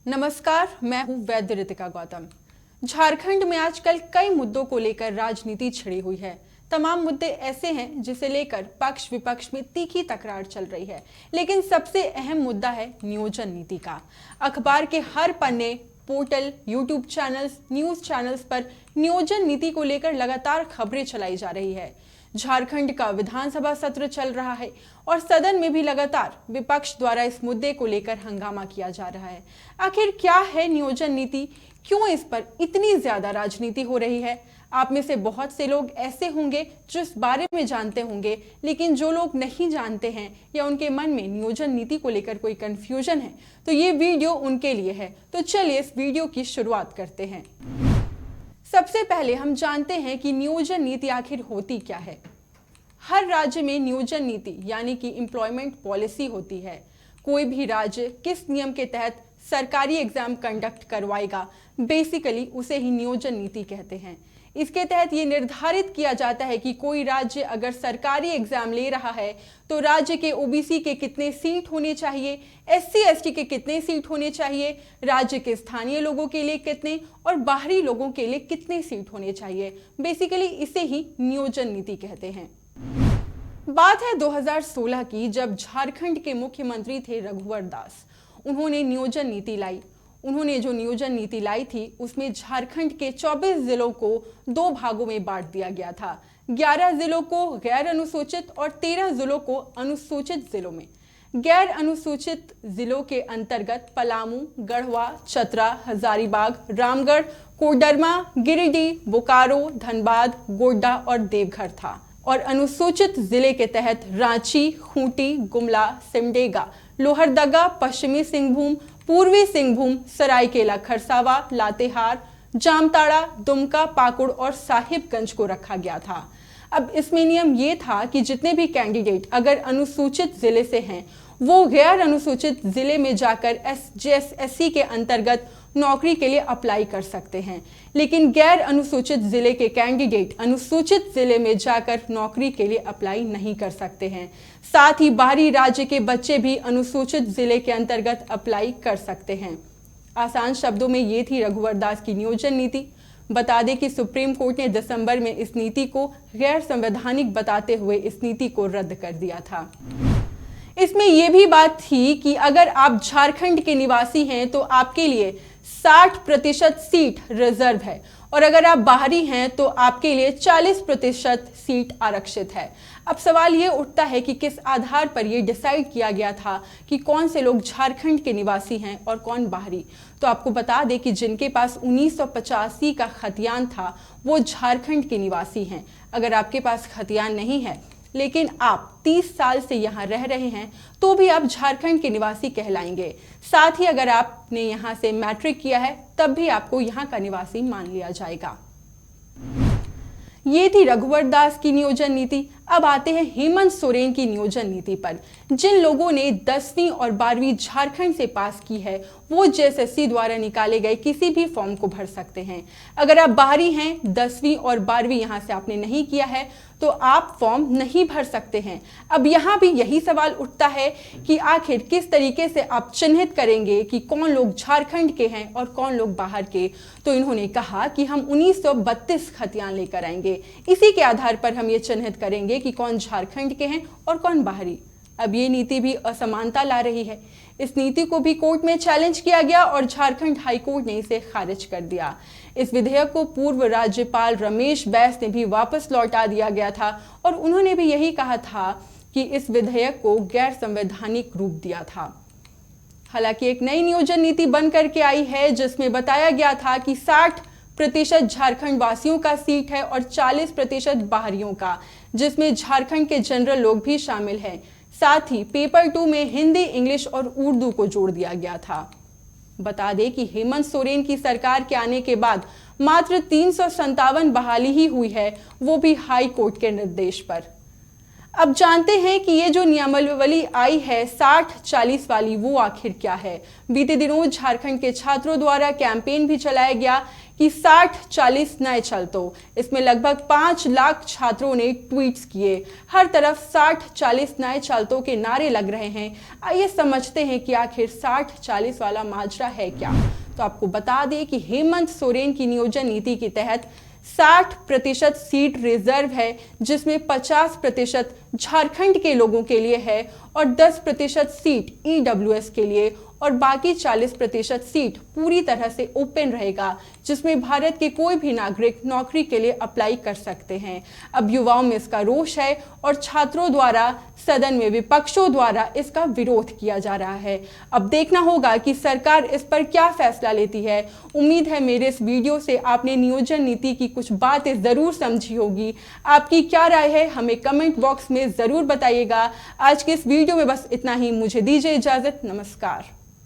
नमस्कार, मैं हूं वैद्य रितिका गौतम। झारखंड में आजकल कई मुद्दों को लेकर राजनीति छिड़ी हुई है। तमाम मुद्दे ऐसे हैं जिसे लेकर पक्ष विपक्ष में तीखी तकरार चल रही है, लेकिन सबसे अहम मुद्दा है नियोजन नीति का। अखबार के हर पन्ने, portal, YouTube channels, news channels पर नियोजन नीति को लेकर लगातार खबरें चलाई जा रही है। झारखंड का विधानसभा सत्र चल रहा है और सदन में भी लगातार विपक्ष द्वारा इस मुद्दे को लेकर हंगामा किया जा रहा है। आखिर क्या है नियोजन नीति, क्यों इस पर इतनी ज्यादा राजनीति हो रही है? आप में से बहुत से लोग ऐसे होंगे जो इस बारे में जानते होंगे, लेकिन जो लोग नहीं जानते हैं या उनके मन में नियोजन नीति को लेकर कोई कंफ्यूजन है, तो ये वीडियो उनके लिए है। तो चलिए इस वीडियो की शुरुआत करते हैं। सबसे पहले हम जानते हैं कि नियोजन नीति आखिर होती क्या है। हर राज्य में नियोजन नीति यानी कि एम्प्लॉयमेंट पॉलिसी होती है। कोई भी राज्य किस नियम के तहत सरकारी एग्जाम कंडक्ट करवाएगा, बेसिकली उसे ही नियोजन नीति कहते हैं। इसके तहत ये निर्धारित किया जाता है कि कोई राज्य अगर सरकारी एग्जाम ले रहा है तो राज्य के ओबीसी के कितने सीट होने चाहिए, एससी एसटी के कितने सीट होने चाहिए, राज्य के स्थानीय लोगों के लिए कितने और बाहरी लोगों के लिए कितने सीट होने चाहिए। बेसिकली इसे ही नियोजन नीति कहते हैं। बात है 2016 की, जब झारखंड के मुख्यमंत्री थे रघुवर दास। उन्होंने नियोजन नीति लाई। उन्होंने जो नियोजन नीति लाई थी उसमें झारखंड के 24 जिलों को 2 भागों में बांट दिया गया था। 11 जिलों को गैर अनुसूचित और 13 जिलों को अनुसूचित जिलों में। गैर अनुसूचित जिलों के अंतर्गत पलामू, गढ़वा, चतरा, हजारीबाग, रामगढ़, कोडरमा, गिरिडीह, बोकारो, धनबाद, गोड्डा और देवघर था। और अनुसूचित जिले के तहत रांची, खूंटी, गुमला, सिमडेगा, लोहरदगा, पश्चिमी सिंहभूम, पूर्वी सिंहभूम, सरायकेला खरसावा, लातेहार, जामताड़ा, दुमका, पाकुड़ और साहिबगंज को रखा गया था। अब इसमें नियम ये था कि जितने भी कैंडिडेट अगर अनुसूचित जिले से हैं वो गैर अनुसूचित जिले में जाकर SJSSC के अंतर्गत नौकरी के लिए अप्लाई कर सकते हैं, लेकिन गैर अनुसूचित जिले के कैंडिडेट अनुसूचित जिले में जाकर नौकरी के लिए अप्लाई नहीं कर सकते हैं। साथ ही बाहरी राज्य के बच्चे भी अनुसूचित जिले के अंतर्गत अप्लाई कर सकते हैं। आसान शब्दों में ये थी रघुवर दास की नियोजन नीति। बता दें कि सुप्रीम कोर्ट ने दिसंबर में इस नीति को गैर संवैधानिक बताते हुए इस नीति को रद्द कर दिया था। इसमें यह भी बात थी कि अगर आप झारखंड के निवासी हैं तो आपके लिए 60% सीट रिजर्व है और अगर आप बाहरी हैं तो आपके लिए 40% सीट आरक्षित है। अब सवाल ये उठता है कि किस आधार पर यह डिसाइड किया गया था कि कौन से लोग झारखंड के निवासी हैं और कौन बाहरी। तो आपको बता दें कि जिनके पास 1985 का खतियान था वो झारखंड के निवासी हैं। अगर आपके पास खतियान नहीं है लेकिन आप 30 साल से यहाँ रह रहे हैं तो भी आप झारखंड के निवासी कहलाएंगे। साथ ही अगर आपने यहाँ से मैट्रिक किया है तब भी आपको यहाँ का निवासी मान लिया जाएगा। ये थी रघुवर दास की नियोजन नीति। अब आते हैं हेमंत सोरेन की नियोजन नीति पर। जिन लोगों ने 10वीं और 12वीं झारखंड से पास की है वो JSSC द्वारा निकाले गए किसी भी फॉर्म को भर सकते हैं। अगर आप बाहरी हैं, 10वीं और 12वीं यहाँ से आपने नहीं किया है तो आप फॉर्म नहीं भर सकते हैं। अब यहाँ भी यही सवाल उठता है कि आखिर किस तरीके से आप चिन्हित करेंगे कि कौन लोग झारखंड के हैं और कौन लोग बाहर के। तो इन्होंने कहा कि हम 1932 खतियान लेकर आएंगे, इसी के आधार पर हम ये चिन्हित करेंगे कि कौन झारखंड के हैं और कौन बाहरी। अब ये नीति भी असमानता ला रही है। इस नीति को भी कोर्ट में चैलेंज किया गया और झारखंड हाई कोर्ट ने इसे खारिज कर दिया। इस विधेयक को पूर्व राज्यपाल रमेश बैस ने भी वापस लौटा दिया गया था और उन्होंने भी यही कहा था कि इस विधेयक को गैर संवैधानिक रूप दिया था। हालांकि एक नई नियोजन नीति बन करके आई है जिसमें बताया गया था कि 60% झारखंड वासियों का सीट है और 40% बाहरियों का, जिसमें झारखंड के जनरल लोग भी शामिल हैं। साथ ही पेपर 2 में हिंदी, इंग्लिश और उर्दू को जोड़ दिया गया था। बता दें कि हेमंत सोरेन की सरकार के आने के बाद मात्र 357 बहाली ही हुई है, वो भी हाई कोर्ट के निर्देश पर। अब जानते हैं कि ये जो नियमावली आई है 60-40 वाली, वो आखिर क्या है। बीते दिनों झारखंड के छात्रों द्वारा कैंपेन भी चलाया गया कि 60-40 नए चलतो। इसमें लगभग 5 लाख छात्रों ने ट्वीट्स किए। हर तरफ 60-40 नए चलतों के नारे लग रहे हैं। आइए समझते हैं कि आखिर 60-40 वाला माजरा है क्या। तो आपको बता दें कि हेमंत सोरेन की नियोजन नीति के तहत 60% सीट रिजर्व है, जिसमें 50% झारखंड के लोगों के लिए है और 10% सीट ईडब्ल्यूएस के लिए, और बाकी 40% सीट पूरी तरह से ओपन रहेगा, जिसमें भारत के कोई भी नागरिक नौकरी के लिए अप्लाई कर सकते हैं। अब युवाओं में इसका रोष है और छात्रों द्वारा सदन में विपक्षों द्वारा इसका विरोध किया जा रहा है। अब देखना होगा कि सरकार इस पर क्या फैसला लेती है। उम्मीद है मेरे इस वीडियो से आपने नियोजन नीति की कुछ बातें जरूर समझी होगी। आपकी क्या राय है हमें कमेंट बॉक्स में जरूर बताइएगा। आज के इस वीडियो में बस इतना ही। मुझे दीजिए इजाजत। नमस्कार।